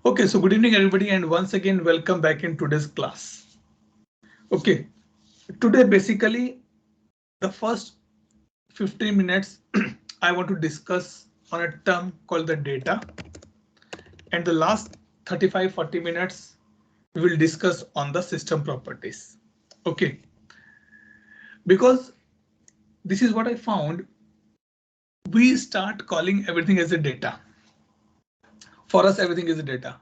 Okay, so good evening everybody, and once again welcome back in today's class. Okay, today basically the first 15 minutes I want to discuss on a term called the data, and the last 35-40 minutes we will discuss on the system properties. Okay, because this is what I found, we start calling everything as a data. For us everything is a data,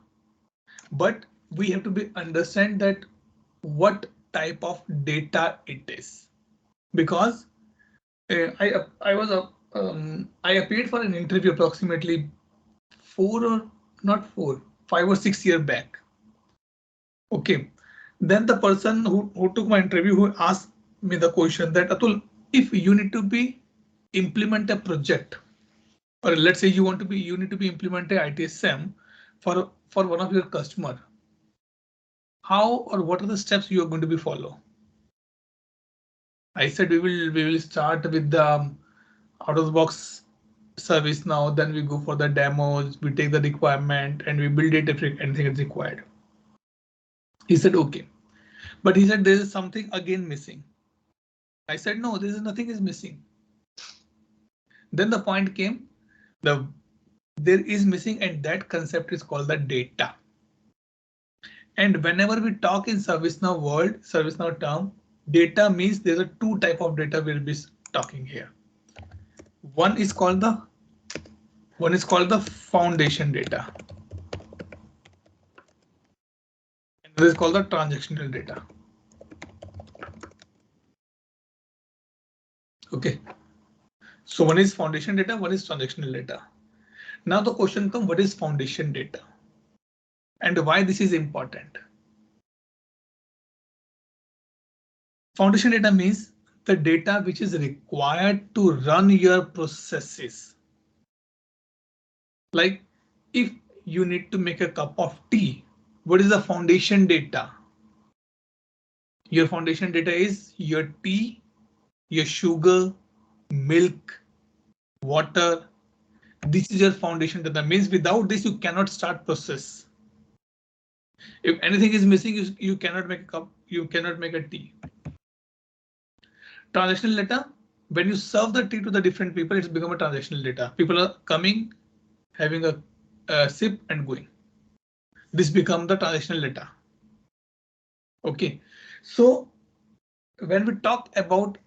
but we have to be understand that what type of data it is, because I appeared for an interview approximately 5 or 6 years back. Okay, then the person who took my interview, who asked me the question that Atul, if you need to be implement a project, or let's say you need to be implement a ITSM for one of your customer, how or what are the steps you are going to be follow? I said we will start with the out of the box service now, then we go for the demos, we take the requirement and we build it if anything is required. He said okay, but he said there is something again missing. I said no, there is nothing is missing. Then the point came, there is missing, and that concept is called the data. And whenever we talk in ServiceNow world, ServiceNow term, data means there's a two type of data we'll be talking here. One is called the foundation data. Another is called the transactional data. Okay. So one is foundation data, one is transactional data. Now the question comes, what is foundation data? And why this is important? Foundation data means the data which is required to run your processes. Like if you need to make a cup of tea, what is the foundation data? Your foundation data is your tea, your sugar, milk, water. This is your foundation data. Means without this you cannot start process. If anything is missing, you cannot make a cup, you cannot make a tea. Transactional data, when you serve the tea to the different people, it's become a transactional data. People are coming, having a sip and going. This become the transactional data. Okay, so when we talk about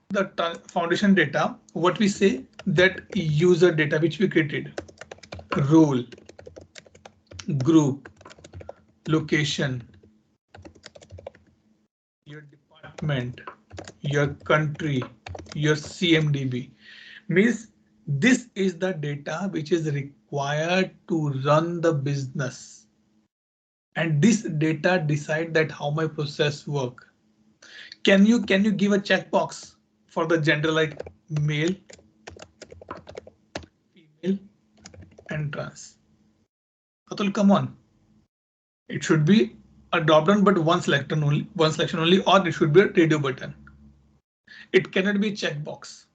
the foundation data, what we say that user data which we created, role, group, location, your department, your country, your CMDB, means this is the data which is required to run the business. And this data decide that how my process work. Can you give a checkbox for the gender like male, female, and trans? Atul, come on. It should be a drop down, but one selection only, or it should be a radio button. It cannot be a checkbox.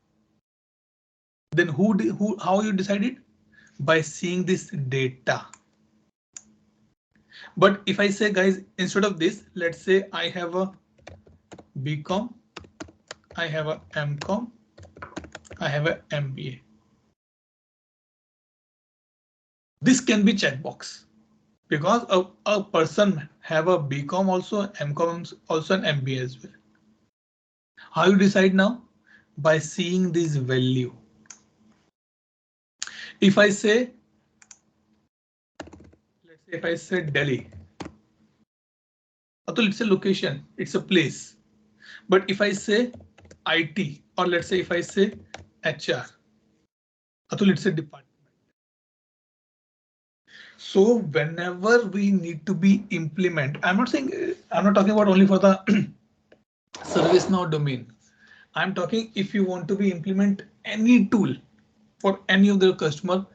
Then how you decided? By seeing this data. But if I say, guys, instead of this, let's say I have a BCom, I have a MCom, I have a MBA. This can be checkbox because a person have a BCom also, MCom also, an MBA as well. How you decide now? By seeing this value. If I say, let's say if I say Delhi, Atul, it's a location, it's a place. But if I say IT, or let's say if I say HR, Atul, it's a department. So whenever we need to be implement, I'm not talking about only for the ServiceNow domain. I'm talking if you want to be implement any tool for any of the customer,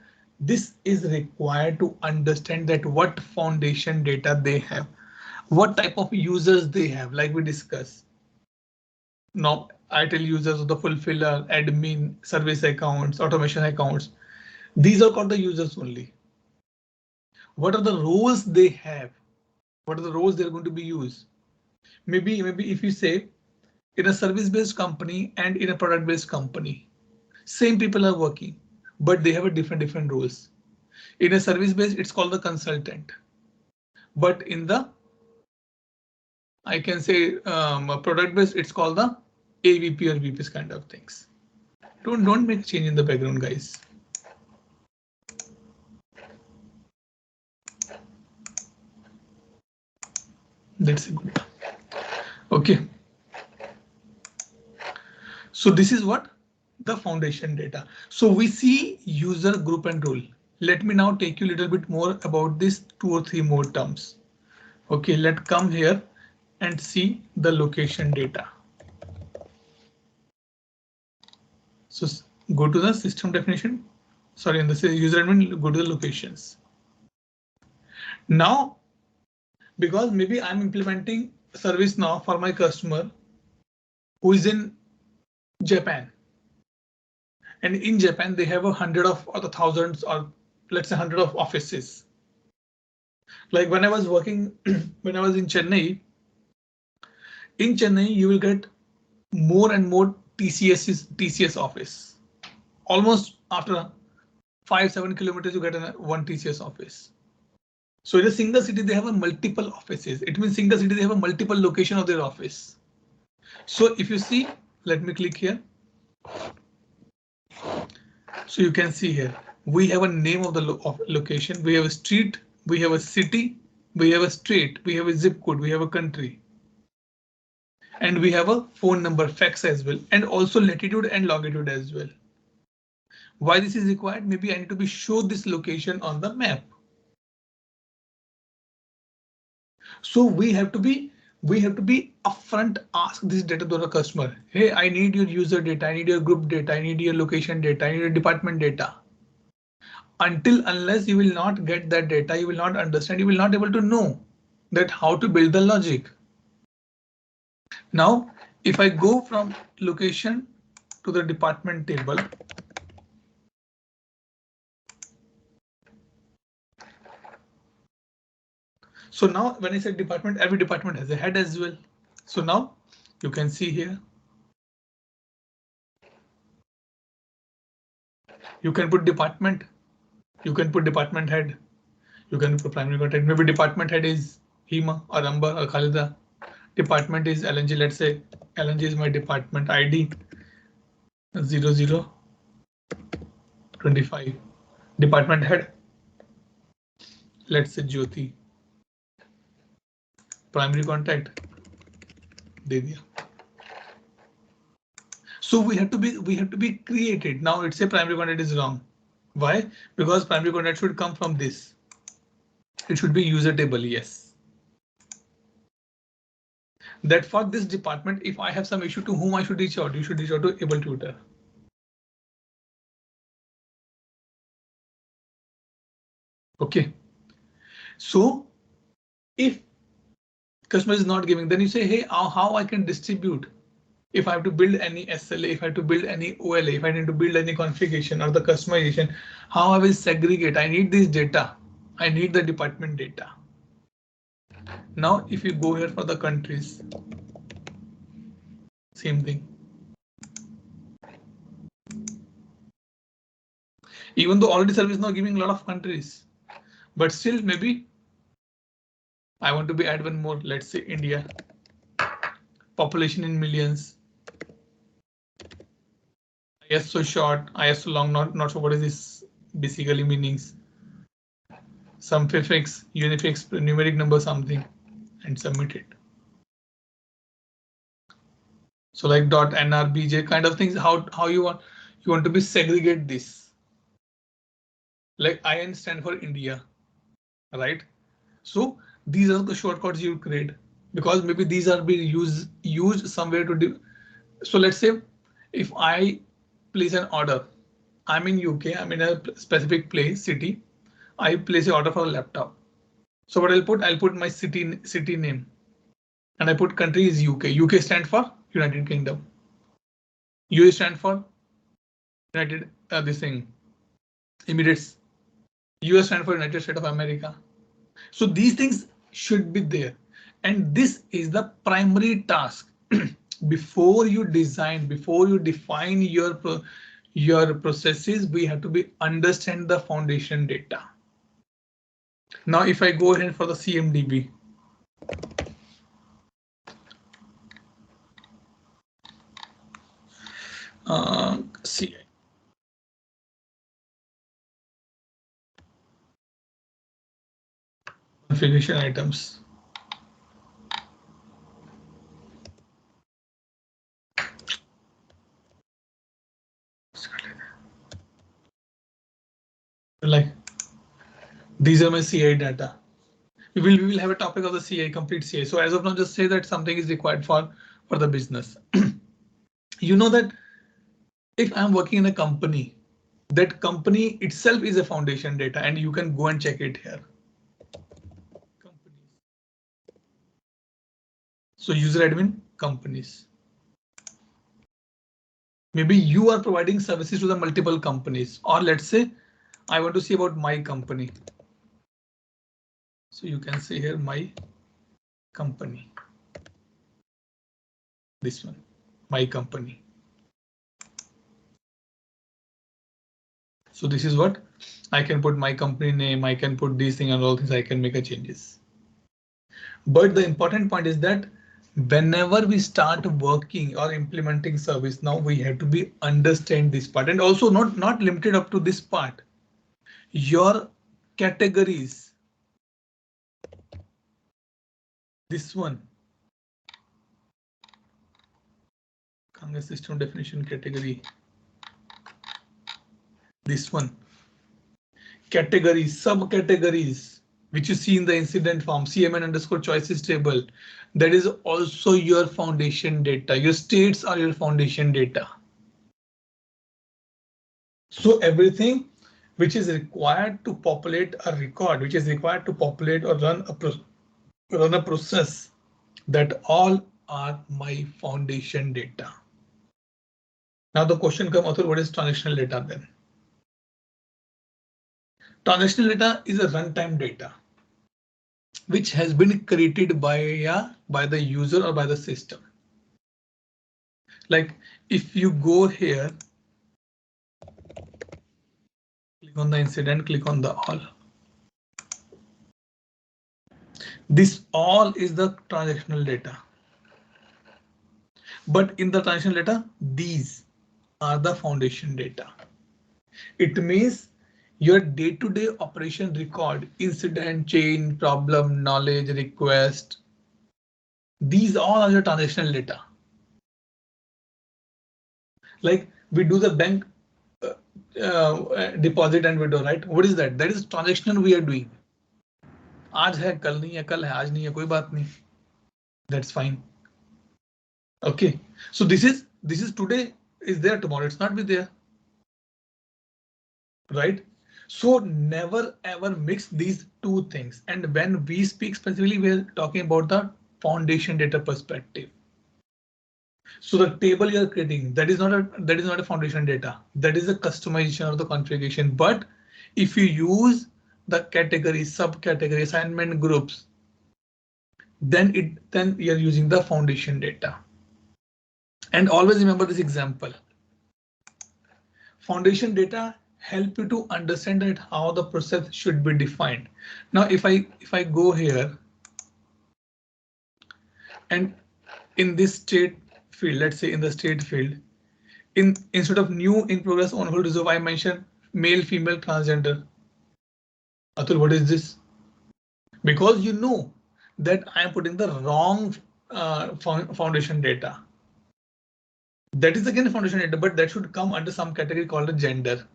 this is required to understand that what foundation data they have, what type of users they have, like we discussed. Now I tell users of the fulfiller, admin, service accounts, automation accounts. These are called the users only. What are the roles they have? What are the roles they're going to be used? Maybe if you say in a service-based company and in a product-based company, same people are working, but they have a different roles. In a service-based, it's called the consultant. But in the, I can say a product-based, it's called the AVP or VPs kind of things. Don't make change in the background, guys. That's good. Okay. So this is what the foundation data. So we see user, group and role. Let me now take you a little bit more about these 2 or 3 more terms. Okay, let's come here and see the location data. So go to the system definition. Sorry, in the user admin, go to the locations. Now, because maybe I'm implementing service now for my customer who is in Japan. And in Japan, they have 100 of or the thousands or let's say 100 of offices. Like when I was working, when I was in Chennai, you will get more and more TCS office. Almost after 5-7 kilometers, you get one TCS office. So in a single city, they have a multiple offices. It means single city, they have a multiple location of their office. So if you see, let me click here. So you can see here, we have a name of the location. We have a street, we have a city, we have a state, we have a zip code, we have a country. And we have a phone number, fax as well, and also latitude and longitude as well. Why this is required? Maybe I need to be show this location on the map. So we have to be upfront, ask this data to the customer. Hey, I need your user data, I need your group data, I need your location data, I need your department data. Unless you will not get that data, you will not understand, you will not able to know that how to build the logic. Now, if I go from location to the department table, so now when I said department, every department has a head as well. So now you can see here, you can put department, you can put department head, you can put primary contact. Maybe department head is Hima or Amber or Khalida. Department is LNG. Let's say LNG is my department ID 0025. Department head, let's say Jyoti. Primary contact, Dedia. So we have to be created. Now it's a primary contact is wrong. Why? Because primary contact should come from this. It should be user table. Yes. That for this department, if I have some issue, to whom I should reach out? You should reach out to able tutor. Okay. So if customer is not giving, then you say, hey, how I can distribute? If I have to build any SLA, if I have to build any OLA, if I need to build any configuration or the customization, how I will segregate? I need this data. I need the department data. Now, if you go here for the countries, same thing. Even though already service now giving a lot of countries, but still maybe I want to be add one more. Let's say India, population in millions. ISO short, ISO long, not sure what is this basically meanings. Some prefix, unifix, numeric number, something, and submit it. So like .nrbj kind of things. How you want to be segregate this. Like IN stand for India, right? So these are the shortcuts you create because maybe these are being used somewhere to do. So let's say if I place an order, I'm in UK, I'm in a specific place, city. I place an order for a laptop. So what I'll put my city name, and I put country is UK. UK stand for United Kingdom. UAE stand for United this thing Emirates. US stands for United States of America. So these things should be there. And this is the primary task. Before you design, before you define your processes, we have to be understand the foundation data. Now, if I go ahead for the CMDB, CI. Configuration items. Like these are my CI data. We will have a topic of the CI, complete CI. So as of now, just say that something is required for the business. You know that if I'm working in a company, that company itself is a foundation data, and you can go and check it here. Companies. So user admin companies. Maybe you are providing services to the multiple companies, or let's say I want to see about my company. So you can say here my company. This one, my company. So this is what I can put my company name. I can put these things and all things. I can make a changes. But the important point is that whenever we start working or implementing service, now we have to be understand this part, and also not limited up to this part. Your categories. This one. Congress system definition category. This one. Categories, subcategories, which you see in the incident form, CMN underscore choices table. That is also your foundation data. Your states are your foundation data. So everything which is required to populate a record, which is required to populate or run a process, that all are my foundation data. Now the question comes, author, what is transactional data then? Transactional data is a runtime data which has been created by the user or by the system. Like if you go here, click on the incident, click on the all. This all is the transactional data. But in the transactional data, these are the foundation data. It means your day-to-day operation record, incident, chain, problem, knowledge, request. These all are your transactional data. Like we do the bank deposit and withdraw, right? What is that? That is transactional we are doing. आज है कल नहीं है, कल है आज नहीं है, कोई बात नहीं. That's fine. Okay, so this is today is there, tomorrow it's not be there, right? So never ever mix these two things. And when we speak specifically, we're talking about the foundation data perspective. So the table you're creating, that is not a foundation data. That is a customization of the configuration. But if you use the category, subcategory, assignment groups, then you're using the foundation data. And always remember this example. Foundation data help you to understand that how the process should be defined. Now, if I go here and in this state field, let's say in the state field, instead of new, in progress, on hold, reserve, I mentioned male, female, transgender. Atul, what is this? Because you know that I am putting the wrong foundation data. That is again foundation data, but that should come under some category called a gender.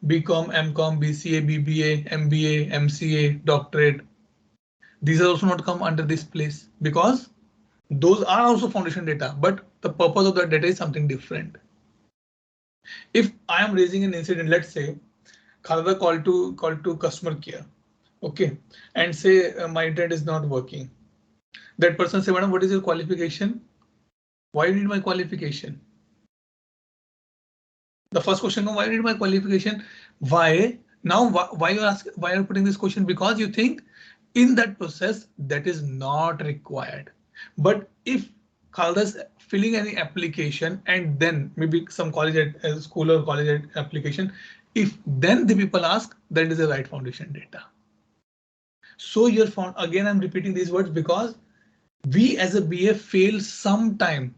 BCom, MCom, BCA, BBA, MBA, MCA, doctorate. These are also not come under this place because those are also foundation data, but the purpose of that data is something different. If I am raising an incident, let's say Khalada call to customer care, okay, and say my internet is not working. That person say, madam, what is your qualification? Why do you need my qualification? The first question, why do you need my qualification? Why? Now, why are you putting this question? Because you think in that process that is not required. But if Khalda's filling any application and then maybe some college at school or college application, if then the people ask, that is the right foundation data. So you're found again. I'm repeating these words because we as a BA fail sometime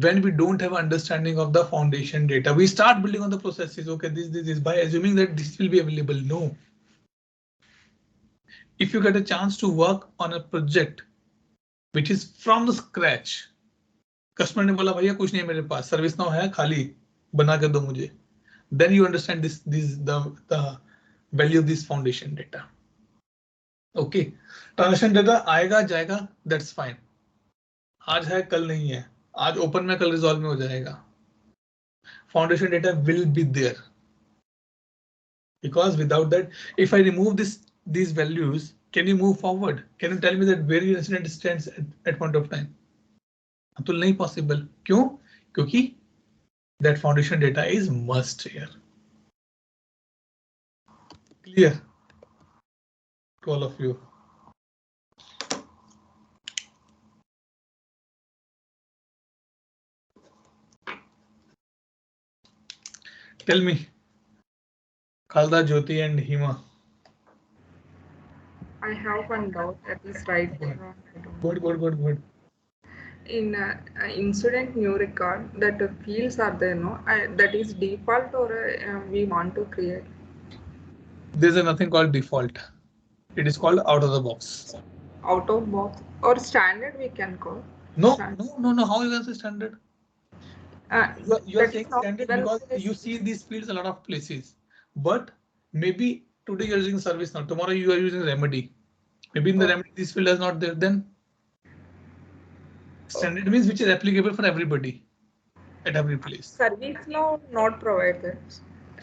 when we don't have understanding of the foundation data. We start building on the processes. Okay, this by assuming that this will be available. No. If you get a chance to work on a project which is from the scratch, customer ने बोला भैया कुछ नहीं है मेरे पास, service now है खाली बना के दो मुझे, then you understand the value of this foundation data. Okay, transaction data आएगा जाएगा, that's fine. आज है कल नहीं है, आज ओपन में कल रिजॉल्व में हो जाएगा. Foundation data will be there because without that, if I remove these values, can you move forward? Can you tell me that where your incident stands at point of time? तो नहीं possible. क्यों? क्योंकि that foundation data is must here. Clear to all of you? Tell me, Khalda, Jyoti, and Hima. I have one doubt at least right. Good. In incident new record, that fields are there, no? That is default or we want to create? There's nothing called default. It is called out of the box. Out of box or standard we can call. No. How you can say standard? You are saying standard because you see these fields a lot of places. But maybe today you're using ServiceNow, tomorrow you are using Remedy. Maybe in the Remedy this field is not there. Then standard means which is applicable for everybody at every place. ServiceNow not provided.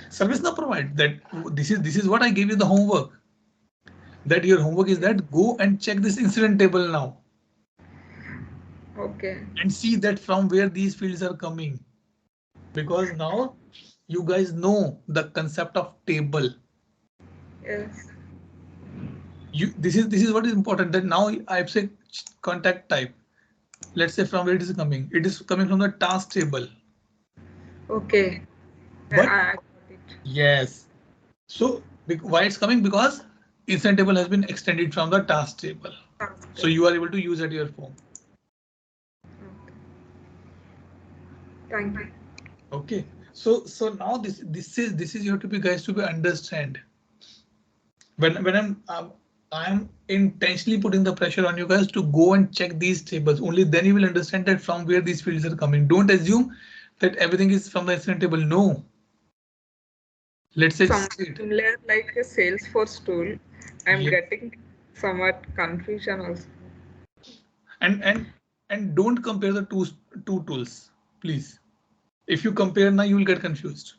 ServiceNow provide that. This is what I gave you the homework. That your homework is that go and check this incident table now. Okay. And see that from where these fields are coming. Because now you guys know the concept of table. Yes. This is what is important, that now I've said contact type. Let's say from where it is coming. It is coming from the task table. Okay. But I got it. Yes. So why it's coming? Because incident table has been extended from the task table. So you are able to use at your phone. Okay. Thank you. Okay. So now this is you have to be guys to be understand. When I'm intentionally putting the pressure on you guys to go and check these tables. Only then you will understand that from where these fields are coming. Don't assume that everything is from the incident table. No. Let's say similar like a Salesforce tool. I'm getting somewhat confusion also. And don't compare the two tools, please. If you compare now, you will get confused.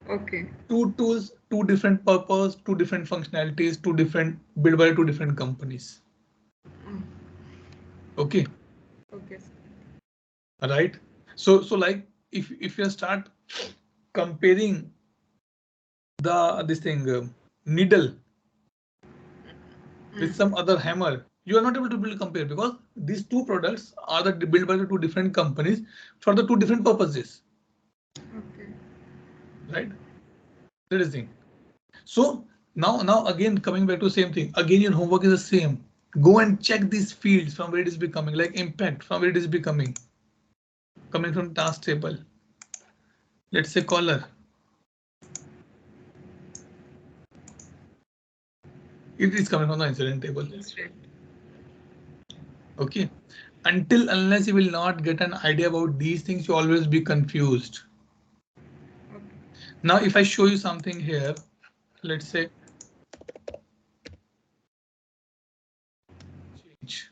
Okay. Two tools, two different purpose, two different functionalities, two different built by two different companies. Okay. Okay. Right. So like if you start comparing this thing needle with some other hammer, you are not able to compare because these two products are built by the two different companies for the two different purposes. Okay. Right. That is the thing. So now again coming back to the same thing. Again, your homework is the same. Go and check these fields from where it is becoming, like impact from where it is becoming. Coming from task table. Let's say caller. It is coming from the incident table. Okay. Unless you will not get an idea about these things, you always be confused. Okay. Now, if I show you something here, let's say change.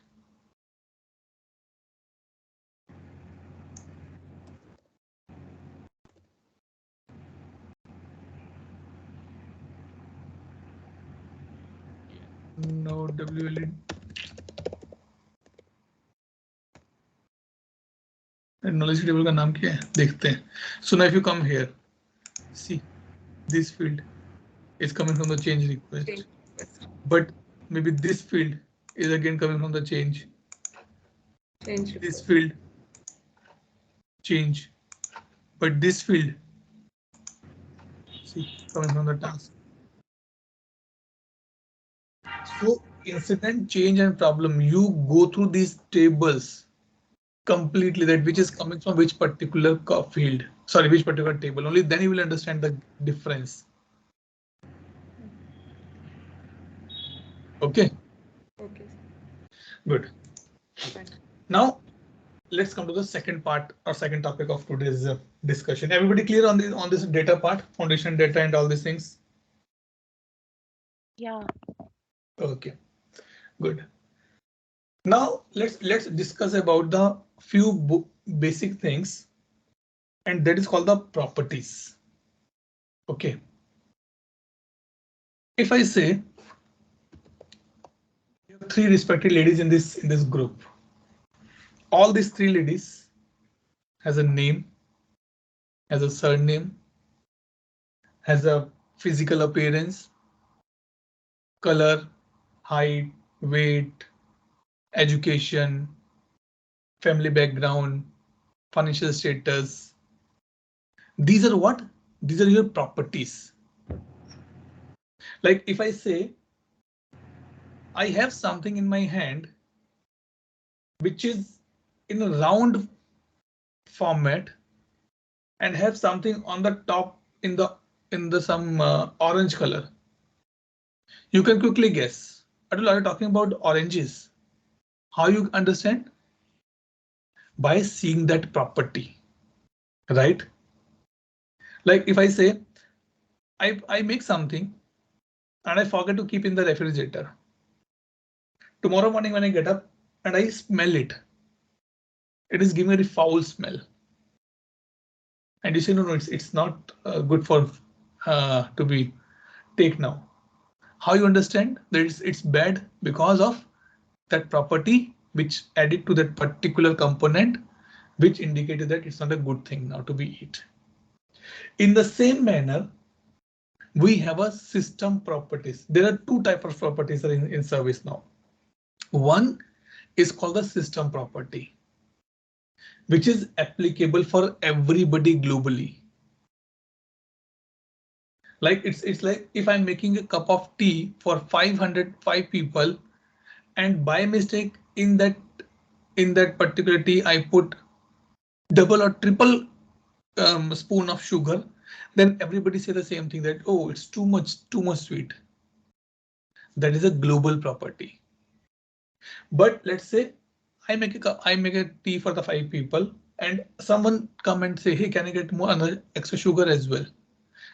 No WLE. Knowledge table का नाम क्या है देखते हैं. So now if you come here, see this field. is coming from the change request, Change request. but maybe this field is again coming from the change. Change This request. field change, but this field, see, coming from the task. So incident, change and problem, you go through these tables completely, that which is coming from which particular field, sorry, which particular table. Only then you will understand the difference. Okay, Okay. good. Fine. Now let's come to the second part or second topic of today's discussion. Everybody clear on this data part, foundation data and all these things? Yeah. Okay, good. Now let's discuss about the few basic things, and that is called the properties. Okay, if I say you have three respected ladies in this group, all these three ladies has a name, has a surname, has a physical appearance, color, height, weight, education, family background, financial status. These are what? These are your properties. Like if I say I have something in my hand which is in a round format and have something on the top in the some orange color. You can quickly guess. Atul, are you talking about oranges? How you understand? By seeing that property, right? Like if I say I make something and I forget to keep in the refrigerator. Tomorrow morning when I get up and I smell it, it is giving me a foul smell. And you say no, it's not good for to be take now. How you understand that it's bad? Because of that property which added to that particular component, which indicated that it's not a good thing now to be eat. In the same manner, we have a system properties. There are two types of properties in service now. One is called the system property, which is applicable for everybody globally. Like it's like if I'm making a cup of tea for 505 people, and by mistake in that particular tea I put double or triple spoon of sugar, then everybody say the same thing, that oh, it's too much sweet. That is a global property. But let's say I make a tea for the 5 people, and someone come and say, hey, can I get more another extra sugar as well?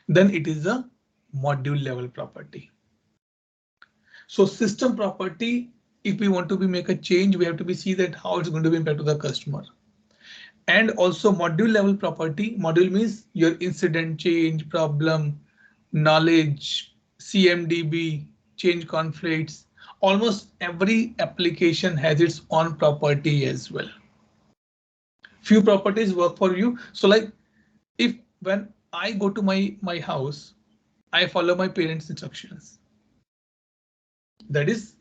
Then it is a module level property. So system property, if we want to be make a change, we have to be see that how it's going to be impact to the customer. And also module level property. Module means your incident, change, problem, knowledge, CMDB, change conflicts. Almost every application has its own property as well. Few properties work for you. So like if when I go to my house, I follow my parents' instructions. That is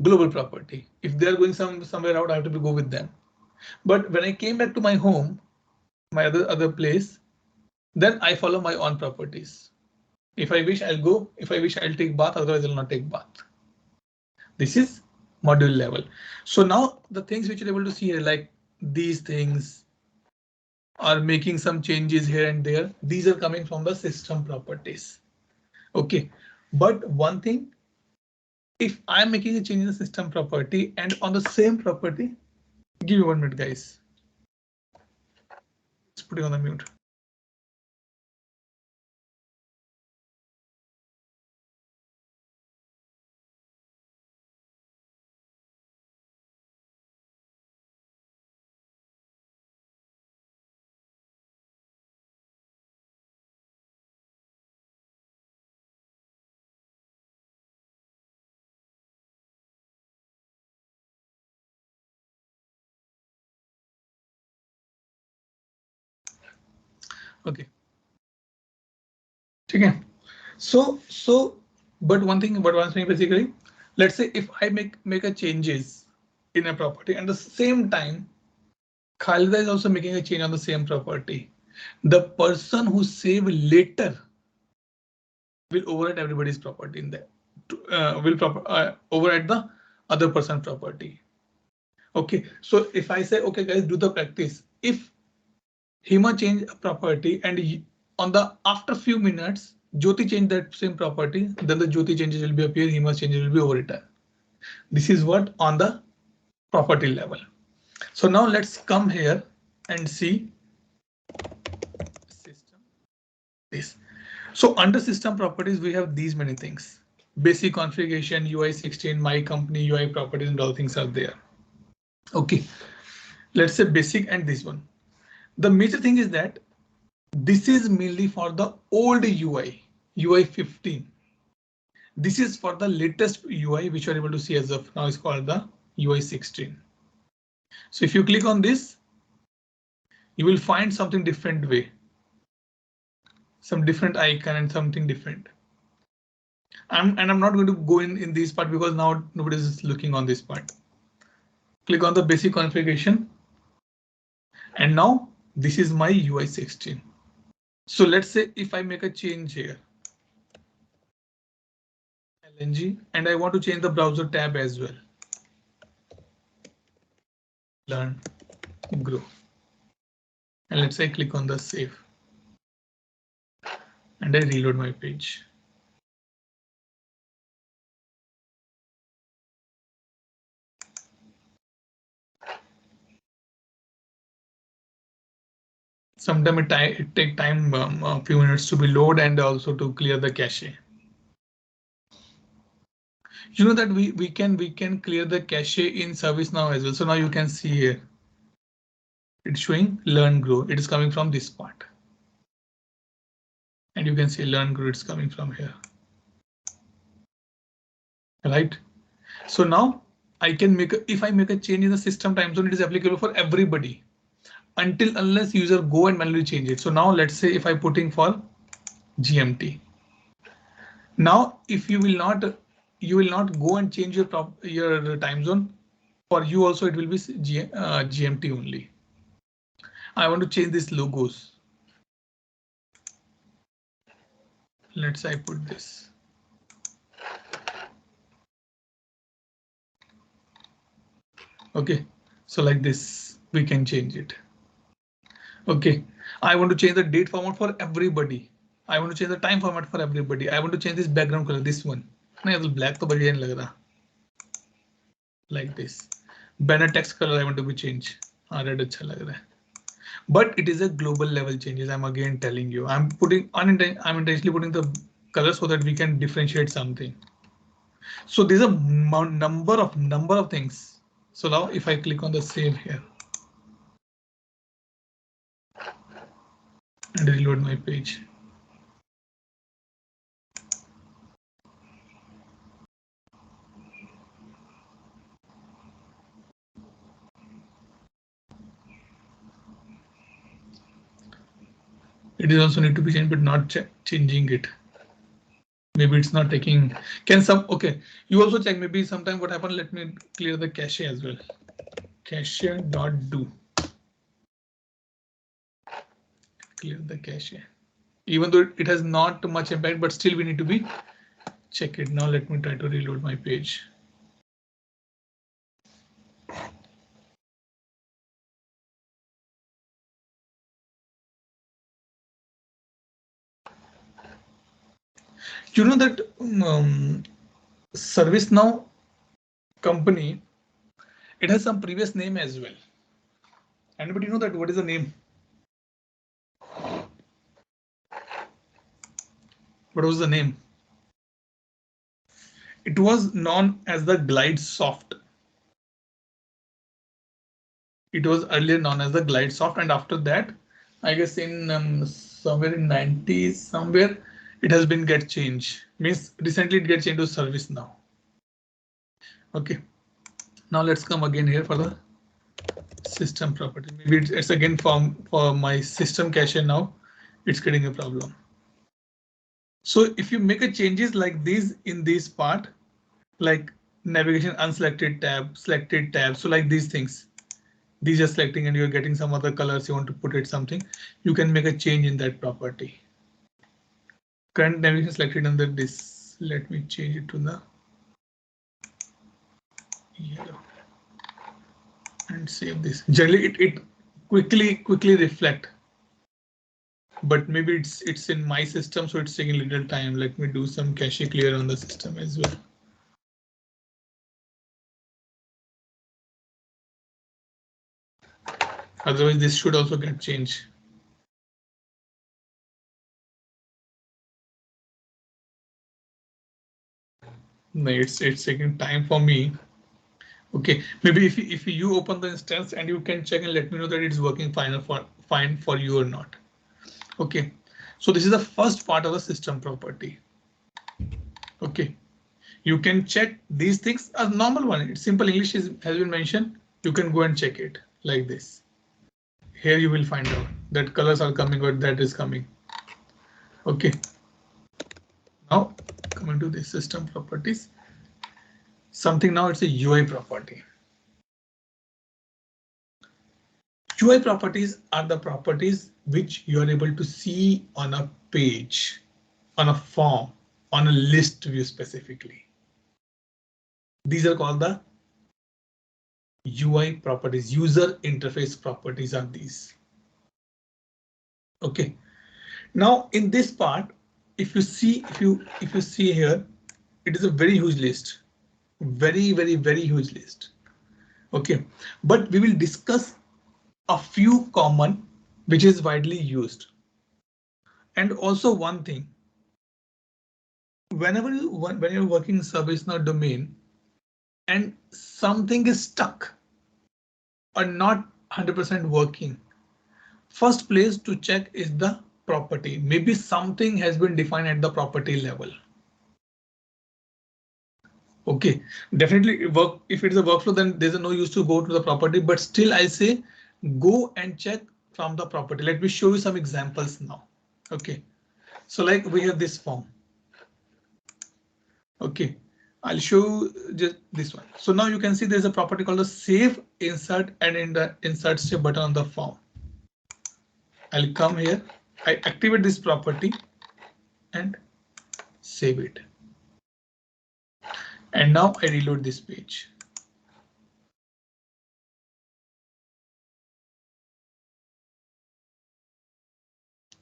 global property. If they are going somewhere out, I have to go with them. But when I came back to my home, my other place, then I follow my own properties. If I wish, I'll go. If I wish, I'll take bath. Otherwise, I'll not take bath. This is module level. So now the things which you're able to see here, like these things are making some changes here and there. These are coming from the system properties. OK, but one thing, if I'm making a change in the system property and on the same property, give me 1 minute, guys. Let's put it on the mute. OK. Okay. But one thing basically, let's say if I make a changes in a property and the same time Khalida is also making a change on the same property, the person who save later will overwrite everybody's property in there. Will overwrite the other person property. Okay, so if I say, okay, guys, do the practice. If Hima change a property and on the after few minutes, Jyoti change that same property, then the Jyoti changes will be appear, Hima's changes will be overwritten. This is what on the property level. So now let's come here and see system. This. So under system properties, we have these many things. Basic configuration, UI 16, my company, UI properties, and all things are there. Okay, let's say basic and this one. The major thing is that this is mainly for the old UI 15. This is for the latest UI, which you are able to see as of now is called the UI 16. So if you click on this, you will find something different way, some different icon and something different. I'm not going to go in this part because now nobody is looking on this part. Click on the basic configuration. And now this is my UI 16. So let's say if I make a change here, LNG, and I want to change the browser tab as well. Learn, grow. And let's say click on the save. And I reload my page. Sometimes it take time, a few minutes to be load and also to clear the cache. You know that we can clear the cache in ServiceNow as well. So now you can see here. It's showing learn grow. It is coming from this part. And you can see learn grow. It's coming from here. Right. So now I can make if I make a change in the system time zone, it is applicable for everybody until unless user go and manually change it. So now let's say if I putting for GMT. Now if you will not go and change your time zone. For you also it will be GMT only. I want to change these logos. Let's say I put this. Okay, so like this we can change it. Okay, I want to change the date format for everybody. I want to change the time format for everybody. I want to change this background color, this one. Black to बढ़िया नहीं लग रहा. Like this. Banner text color I want to be change. Red अच्छा लग रहा है. But it is a global level changes. I'm again telling you. I'm intentionally putting the color so that we can differentiate something. So there's a number of things. So now if I click on the save here and reload my page. It is also need to be changed, but not changing it. Maybe it's not taking. Okay, you also check maybe sometime what happened. Let me clear the cache as well. Cache.do. Clear the cache. Even though it has not much impact, but still we need to be check it. Now let me try to reload my page. You know that ServiceNow company, it has some previous name as well. Anybody know that? What is the name? What was the name? It was known as the Glide Soft. It was earlier known as the Glide Soft, and after that, I guess in somewhere in 90s, somewhere it has been get changed. Means recently it get changed to ServiceNow. Okay, now let's come again here for the system property. Maybe it's again for my system cache now. It's getting a problem. So if you make a changes like these in this part, like navigation unselected tab, selected tab, so like these things, these are selecting and you're getting some other colors, you want to put it something, you can make a change in that property. Current navigation selected under this. Let me change it to the yellow and save this. Generally it quickly reflect, but maybe it's in my system, so it's taking a little time. Let me do some cache clear on the system as well. Otherwise this should also get changed. No, it's taking time for me. Okay, maybe if you open the instance and you can check and let me know that it's working fine for you or not. Okay, so this is the first part of the system property. Okay, you can check these things as normal one. It's simple English has been mentioned. You can go and check it like this. Here you will find out that colors are coming or that is coming. Okay, now coming to the system properties. Something now it's a UI property. UI properties are the properties which you are able to see on a page, on a form, on a list view specifically. These are called the UI properties, user interface properties are these. Okay. Now in this part, if you see here, it is a very huge list, very huge list. Okay, but we will discuss a few common which is widely used. And also one thing, when you're working in ServiceNow domain and something is stuck or not 100% working, first place to check is the property. Maybe something has been defined at the property level. Okay, definitely work. If it is a workflow, then there's no use to go to the property, but still I say go and check from the property. Let me show you some examples now. Okay, so like we have this form. Okay, I'll show you just this one. So now you can see there's a property called the save, insert, and in the insert step button on the form. I'll come here, I activate this property and save it. And now I reload this page.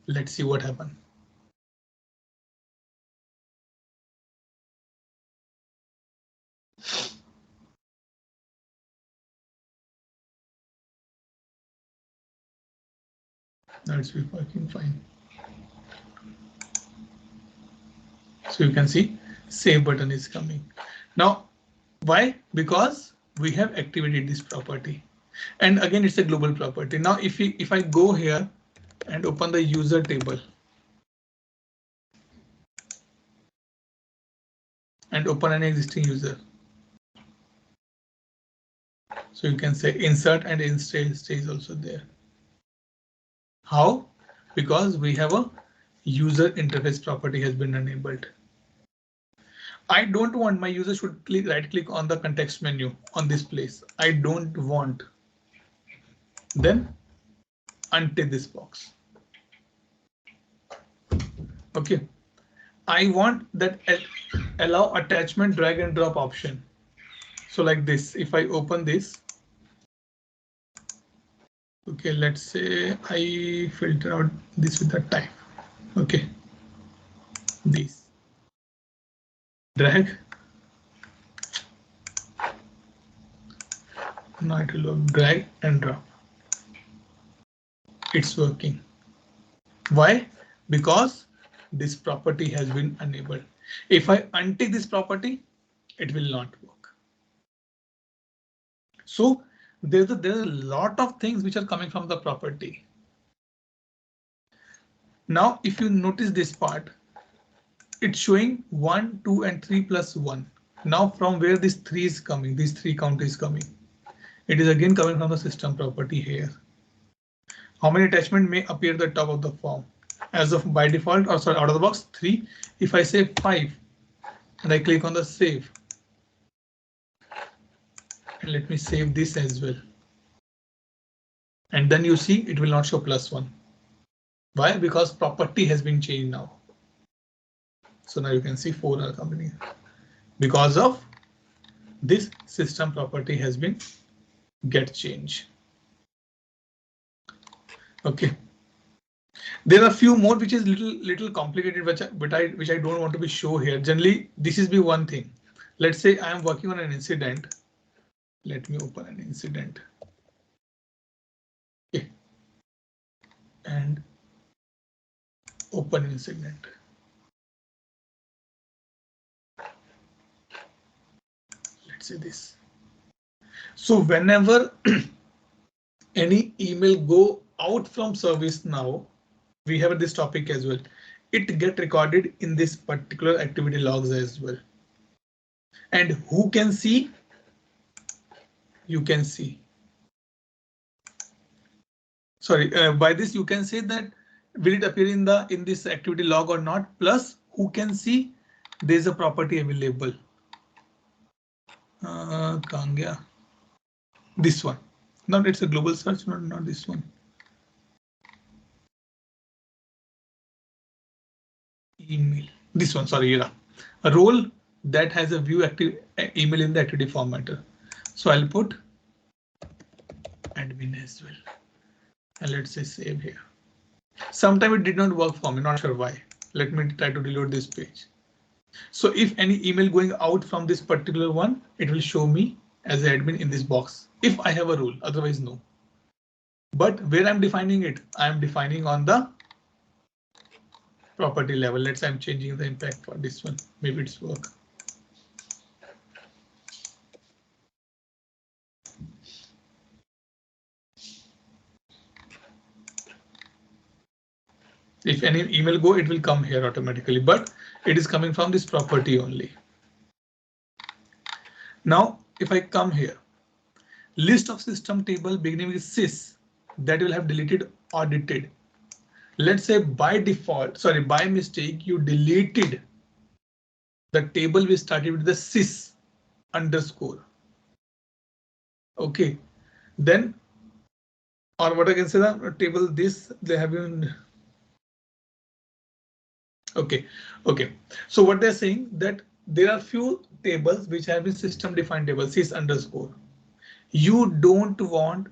Let's see what happened. Now it's working fine. So you can see save button is coming. Now, why? Because we have activated this property. And again, it's a global property. Now, if I go here and open the user table and open an existing user. So you can say insert and install stays also there. How? Because we have a user interface property has been enabled. I don't want my user should right click on the context menu on this place. I don't want. Then untick this box. Okay. I want that allow attachment drag and drop option. So like this, if I open this. Okay, let's say I filter out this with the type. Okay. This. Drag. Now it will drag and drop. It's working. Why? Because this property has been enabled. If I untick this property, it will not work. So there's a lot of things which are coming from the property. Now, if you notice this part, it's showing 1, 2, and 3 plus 1. Now from where this 3 is coming, this 3 count is coming. It is again coming from the system property here. How many attachments may appear at the top of the form? as of by default, or sorry, out of the box 3. If I say 5 and I click on the save, and let me save this as well. And then you see it will not show +1. Why? Because property has been changed now. So now you can see 4 are coming because of this system property has been get changed. Okay. There are few more which is little complicated, which I don't want to be show here. Generally, this is be one thing. Let's say I am working on an incident. Let me open an incident. Okay. And open incident. Let's say this. So whenever any email go out from ServiceNow, we have this topic as well. It get recorded in this particular activity logs as well. And who can see? You can see. Sorry, by this you can say that will it appear in this activity log or not? Plus, who can see? There is a property available. Kangya. This one. No, it's a global search, not this one. Email. This one, sorry, yeah. A role that has a view active email in the activity formatter. So I'll put admin as well. And let's say save here. Sometime it did not work for me, not sure why. Let me try to reload this page. So if any email going out from this particular one, it will show me as an admin in this box. If I have a rule, otherwise no. But where I'm defining it, I'm defining on the property level. Let's say I'm changing the impact for this one. Maybe it's work. If any email go, it will come here automatically, but it is coming from this property only. Now, if I come here, list of system table beginning with sys that will have deleted audited. Let's say by default, sorry, by mistake, you deleted the table we started with the sys underscore. OK, then or what I can say that table this they have been. OK. So what they're saying that there are few tables which have been system defined table sys underscore. You don't want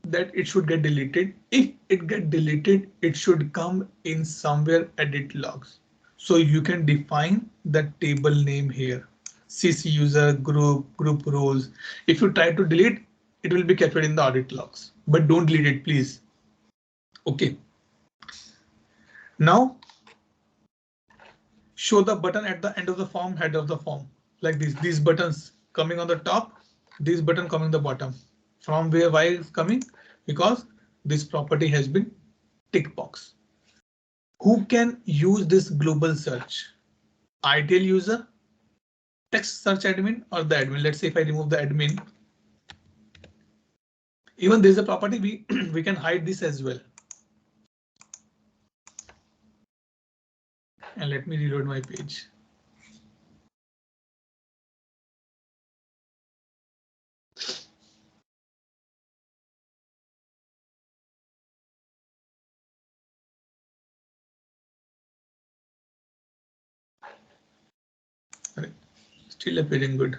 that it should get deleted. If it get deleted, it should come in somewhere edit logs. So you can define the table name here. Sys user group roles. If you try to delete, it will be captured in the audit logs, but don't delete it, please. OK. Now show the button at the end of the form, head of the form, like this. These buttons coming on the top, this button coming the bottom. From where why is coming? Because this property has been tick box. Who can use this global search? ITL user, text search admin, or the admin. Let's say if I remove the admin, even there's a property we can hide this as well. And let me reload my page. Still appearing good.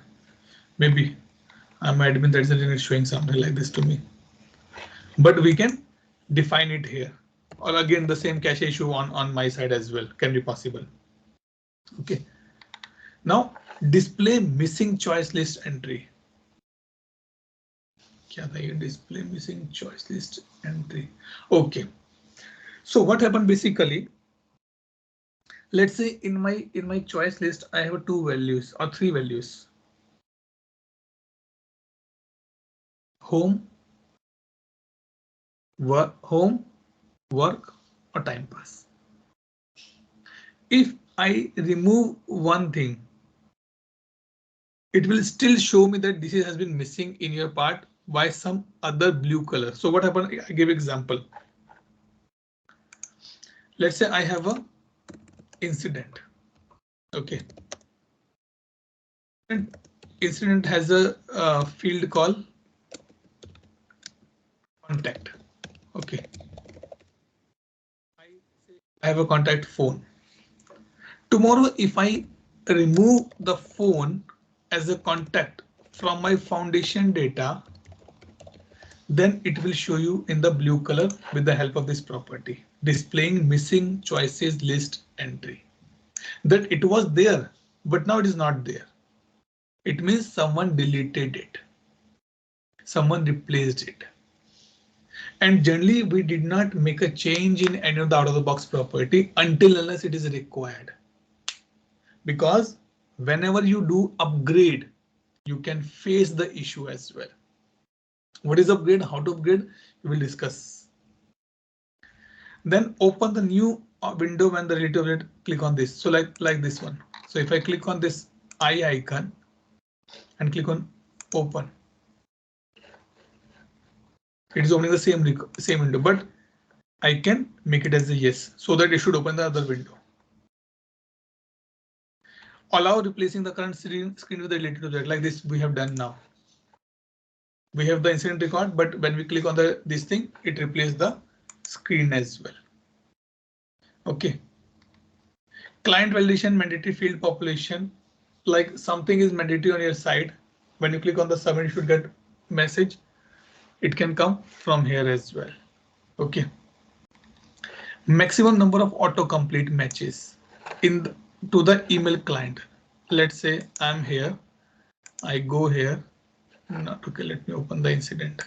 Maybe I'm admin, that's the reason it's showing something like this to me. But we can define it here. Or again, the same cache issue on my side as well can be possible. OK. Now display missing choice list entry. Display missing choice list entry. OK. So what happened basically? Let's say in my choice list, I have 2 values or 3 values. Home, work, or time pass. If I remove one thing, it will still show me that this has been missing in your part by some other blue color. So what happened? I give example. Let's say I have a incident. Okay. Incident has a field called contact. Okay. I have a contact phone. Tomorrow, if I remove the phone as a contact from my foundation data, then it will show you in the blue color with the help of this property, displaying missing choices list entry. That it was there, but now it is not there. It means someone deleted it. Someone replaced it. And generally, we did not make a change in any of the out of the box property until unless it is required. Because whenever you do upgrade, you can face the issue as well. What is upgrade? How to upgrade? We will discuss. Then open the new window when the relative rate, click on this. So like this one. So if I click on this eye icon and click on open, it is opening the same window, but I can make it as a yes so that it should open the other window. Allow replacing the current screen with the related object like this we have done now. We have the incident record, but when we click on this thing, it replaces the screen as well. Okay. Client validation mandatory field population, like something is mandatory on your side. When you click on the submit, you should get message. It can come from here as well. Okay. Maximum number of autocomplete matches to the email client. Let's say I'm here. I go here. Not okay. Let me open the incident.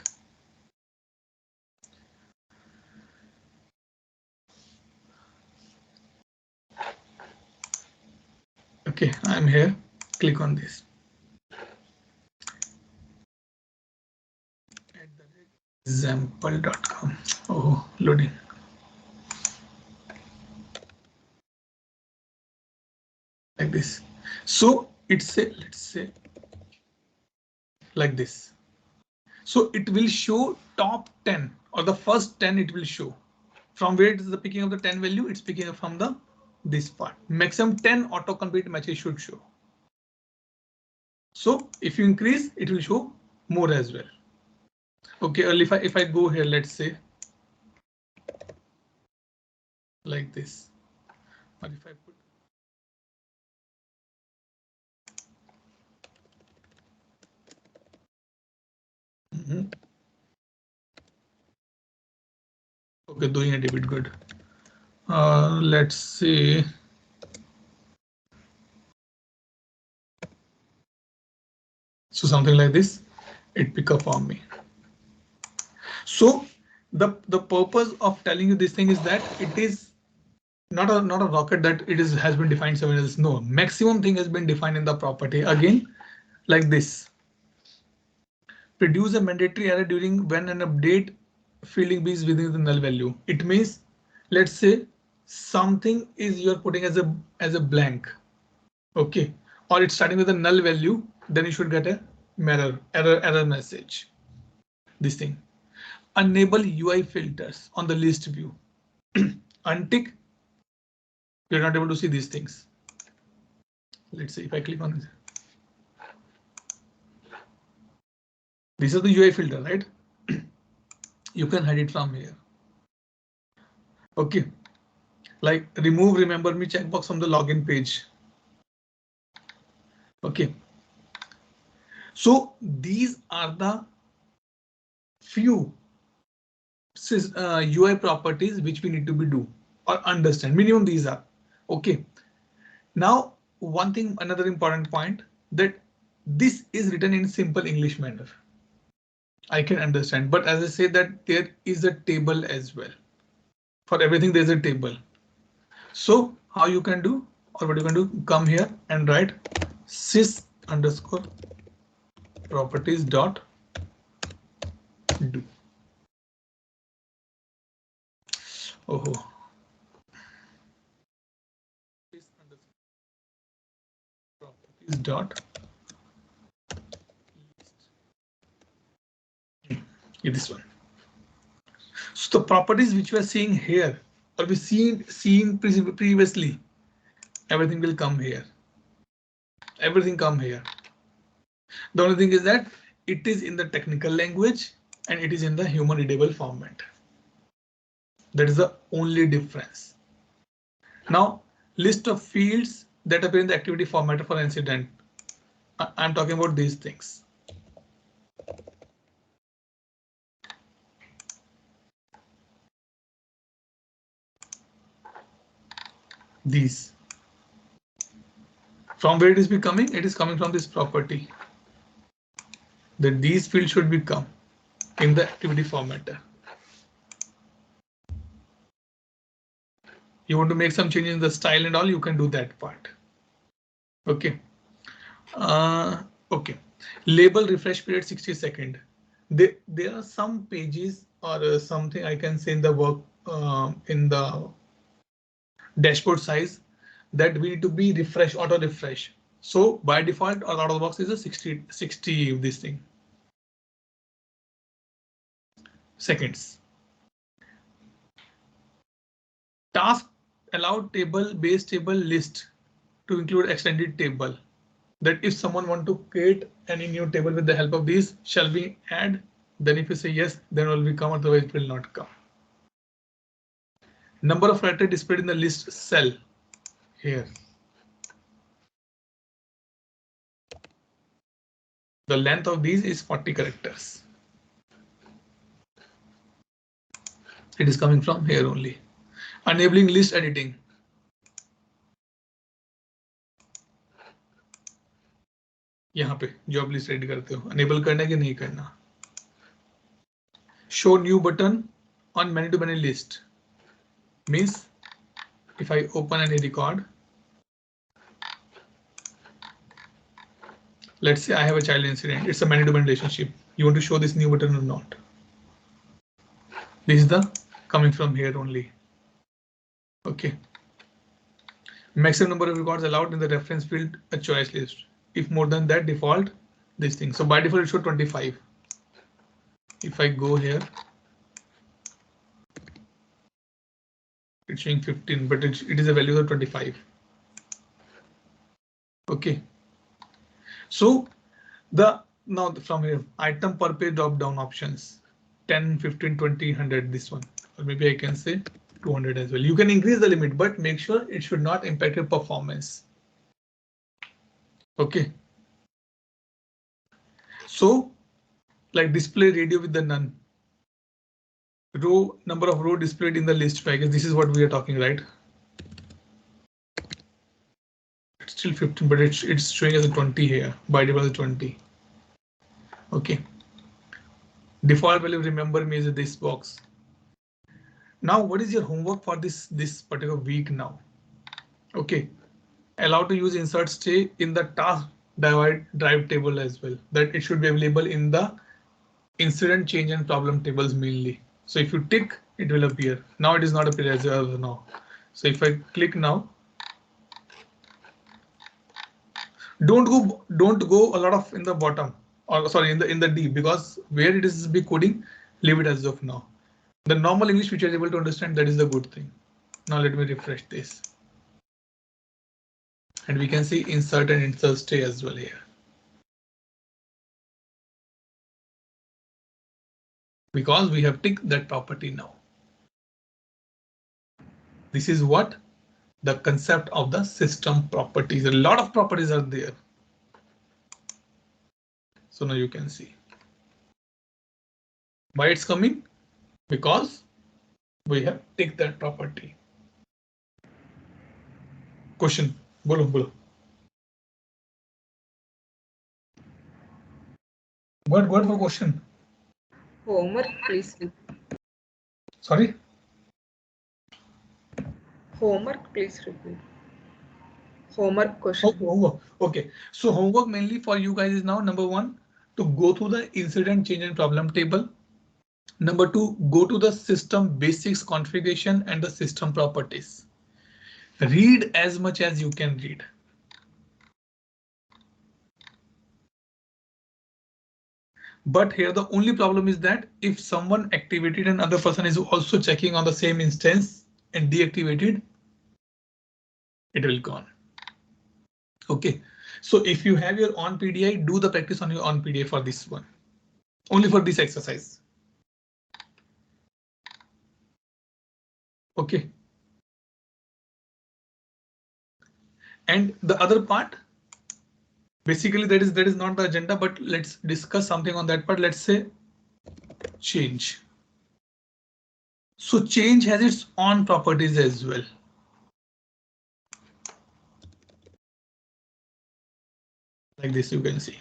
Okay, I'm here. Click on this. Example.com. Oh, loading. Like this. So it's a, let's say like this. So it will show top 10 or the first 10 it will show. From where it is the picking of the 10 value, it's picking up from the this part. Maximum 10 autocomplete matches should show. So if you increase, it will show more as well. Okay, or if I go here, let's say like this, or if I put okay, doing it a bit good. Let's see. So something like this, it pick up on me. So the purpose of telling you this thing is that it is not a rocket that it is has been defined somewhere else. No, maximum thing has been defined in the property. Again, like this. Produce a mandatory error during when an update fielding B is within the null value. It means, let's say something is you're putting as a blank. Okay, or it's starting with a null value, then you should get a error message. This thing. Enable UI filters on the list view. Untick, you're not able to see these things. Let's say if I click on this. This is the UI filter, right? You can hide it from here. Okay, like remove remember me checkbox from the login page. Okay, so these are the few UI properties which we need to be do or understand. Minimum these are. Okay, now one thing, another important point, that this is written in simple English manner. I can understand, but as I say that there is a table as well. For everything there's a table. So how you can do, or what you can do, come here and write sys underscore properties dot do. Oh, sys underscore properties dot this one. So the properties which we are seeing here or we seen previously, everything will come here. Everything come here. The only thing is that it is in the technical language and it is in the human readable format. That is the only difference. Now, list of fields that appear in the activity format for incident. I'm talking about these things. These. From where it is becoming? It is coming from this property. That these fields should become in the activity formatter. You want to make some changes in the style and all, you can do that part. Okay. Okay. Label refresh period 60 seconds. There are some pages or something I can say in the work in the dashboard size that we need to be refresh, auto refresh. So by default, or out of the box is a 60 this thing. Seconds. Task allowed table base table list to include extended table. That if someone want to create any new table with the help of these, shall we add? Then if you say yes, then it will come, otherwise it will not come. Number of characters displayed in the list cell here. The length of these is 40 characters. It is coming from here only. Enabling list editing. यहाँ पे job list ready करते हो, enable करना है कि नहीं करना. Show new button on many to many list means if I open any record, let's say I have a child incident, it's a many to many relationship. You want to show this new button or not? This is the coming from here only. Okay. Maximum number of records allowed in the reference field, a choice list. If more than that, default this thing. So by default, it shows 25. If I go here, it's showing 15, but it is a value of 25. Okay. So now from here, item per page drop down options 10, 15, 20, 100. This one, or maybe I can say 200 as well. You can increase the limit, but make sure it should not impact your performance. Okay. So like display radio with the none. Row number of row displayed in the list. I guess this is what we are talking, right? It's still 15, but it's showing as a 20 here. By default is 20. Okay. Default value, remember me, is this box. Now, what is your homework for this particular week now? Okay. Allow to use insert stay in the task drive table as well. That it should be available in the incident change and problem tables mainly. So if you tick, it will appear. Now it is not appear as of now. So if I click now, don't go a lot of in the bottom, or sorry, in the D, because where it is big coding, leave it as of now. The normal English which is able to understand, that is the good thing. Now let me refresh this. And we can see insert and insert stay as well here. Because we have ticked that property now. This is what the concept of the system properties. A lot of properties are there. So now you can see why it's coming, because we have ticked that property. Question. Bolo. What for question? Homework, please. Sorry? Homework, please repeat. Homework question. Homework. Okay. So homework mainly for you guys is now number 1, to go through the incident change and problem table. Number 2, go to the system basics configuration and the system properties. Read as much as you can read. But here the only problem is that if someone activated and other person is also checking on the same instance, and deactivated, it will gone. Okay, so if you have your on PDI, do the practice on your on PDI for this one, only for this exercise. Okay. And the other part, basically that is not the agenda, but let's discuss something on that part. Let's say change. So change has its own properties as well. Like this, you can see.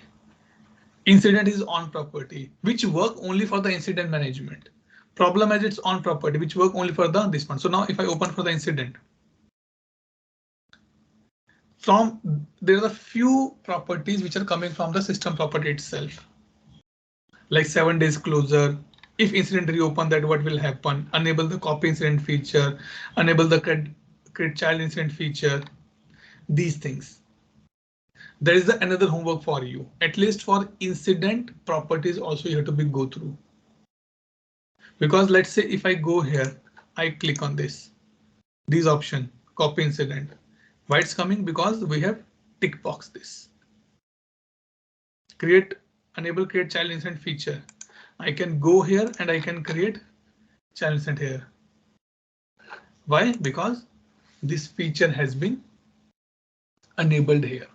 Incident is on property, which work only for the incident management. Problem has its own property, which work only for the this one. So now if I open for the incident, there are a few properties which are coming from the system property itself, like 7 days closure. If incident reopen, that what will happen? Enable the copy incident feature, enable the create child incident feature. These things. There is another homework for you. At least for incident properties, also you have to be go through. Because let's say if I go here, I click on this, these option, copy incident. Why it's coming? Because we have tick box this. Create, enable create child incident feature. I can go here and I can create child incident here. Why? Because this feature has been enabled here.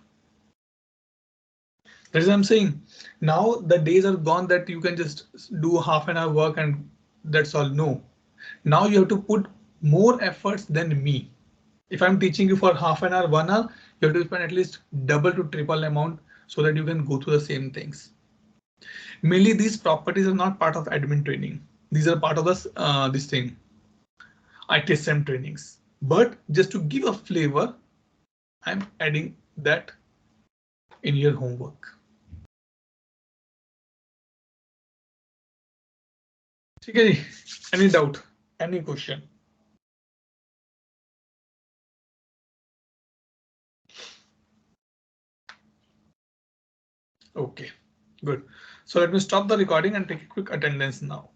That's what I'm saying. Now the days are gone that you can just do half an hour work and that's all. No. Now you have to put more efforts than me. If I'm teaching you for half an hour, 1 hour, you have to spend at least double to triple amount so that you can go through the same things. Mainly these properties are not part of admin training. These are part of this thing, ITSM trainings. But just to give a flavor, I'm adding that in your homework. Okay, any doubt, any question? Okay, good. So let me stop the recording and take a quick attendance now.